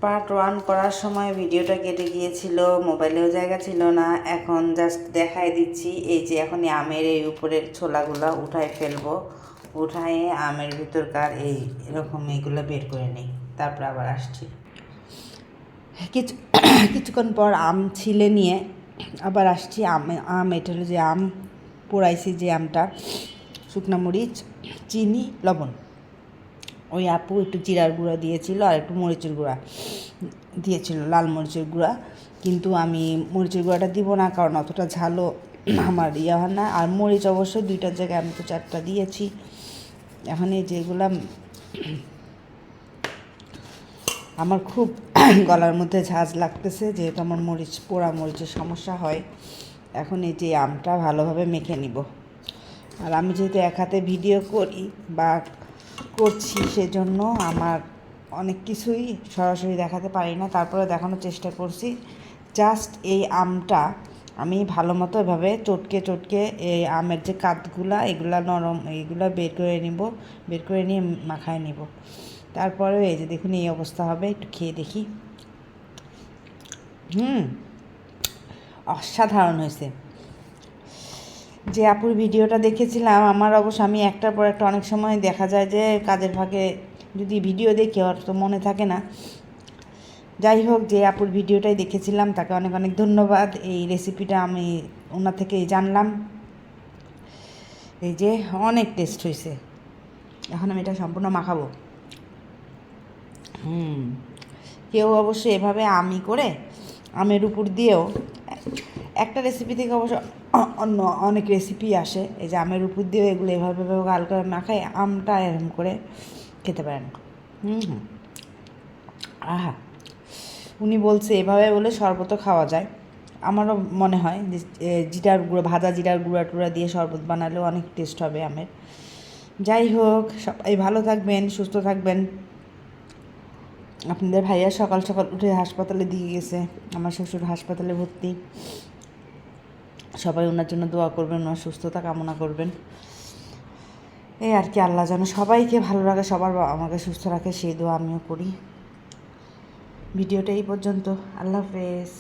Part 1 করার সময় ভিডিওটা কেটে গিয়েছিল, মোবাইলেও জায়গা ছিল না। এখন জাস্ট দেখাই দিচ্ছি। এই যে এখন আমের এই উপরের ছোলাগুলো উঠায় ফেলবো, উঠায়ে আমের ভিতরকার এই এরকম এইগুলো বের করে নিই, তারপর আবার আসছি। কিছুক্ষণ পর আম ছিলে নিয়ে আবার আসছি। আম এটা হলো যে আম পোড়াইছি, যে আমটা শুকনো মরিচ, চিনি, লবণ। ওই আপু একটু জিরার গুঁড়া দিয়েছিল আর একটু মরিচের গুঁড়া দিয়েছিল, লাল মরিচের গুঁড়া। কিন্তু আমি মরিচের গুঁড়াটা দিব না, কারণ অতটা ঝালও আমার হয় না। আর মরিচ অবশ্যই 2টার জায়গায় আমি তো 4টা দিয়েছি। এখন এই যেগুলো আমার খুব গলার মধ্যে ঝাঁজ লাগতেছে, যেহেতু আমার পোড়া মরিচের সমস্যা হয়। এখন এই যে আমটা ভালোভাবে মেখে নিব। আর আমি যেহেতু এক হাতে ভিডিও করি বা করছি, সেজন্য আমার অনেক কিছুই সরাসরি দেখাতে পারি না, তারপরে দেখানোর চেষ্টা করছি। জাস্ট এই আমটা আমি ভালো মতো এভাবে চটকে এই আমের যে কাতগুলা, এগুলা নরম, এইগুলা বের করে নিয়ে মাখায় নিব। তারপরে এই যে দেখুন এই অবস্থা হবে। একটু খেয়ে দেখি। অসাধারণ হয়েছে। যে আপুর ভিডিওটা দেখেছিলাম, আমার অবশ্য আমি একটার পর একটা অনেক সময় দেখা যায় যে কাজের ফাঁকে যদি ভিডিও দেখি ওর তো মনে থাকে না। যাই হোক, যে আপুর ভিডিওটাই দেখেছিলাম তাকে অনেক অনেক ধন্যবাদ। এই রেসিপিটা আমি ওনার থেকেই জানলাম। এই যে অনেক টেস্ট হয়েছে। এখন আমি এটা সম্পূর্ণ মাখাবো। কেউ অবশ্য এভাবে আমি করে আমের উপর দিয়েও, একটা রেসিপি থেকে অবশ্য অন্য অনেক রেসিপি আসে। এই যে আমের উপর দিয়েও এগুলো এভাবে হালকা মাখায় আমটা এরকম করে খেতে পারেন। আহা, উনি বলছে এভাবে বলে শরবতও খাওয়া যায়। আমারও মনে হয় যে ভাজা জিরার গুঁড়া টুড়া দিয়ে শরবত বানালেও অনেক টেস্ট হবে আমের। যাই হোক, সবাই ভালো থাকবেন, সুস্থ থাকবেন। আপনাদের ভাইয়া সকাল সকাল উঠে হাসপাতালে দিয়ে গেছে। আমার শ্বশুর হাসপাতালে ভর্তি। সবাই ওনার জন্য দোয়া করবেন, ওনার সুস্থতা কামনা করবেন। এই আর কি, আল্লাহ যেন সবাইকে ভালো রাখে, সবার আমাকে সুস্থ রাখে, সেই দোয়া আমিও করি। ভিডিওটা এই পর্যন্ত। আল্লাহ হাফেজ।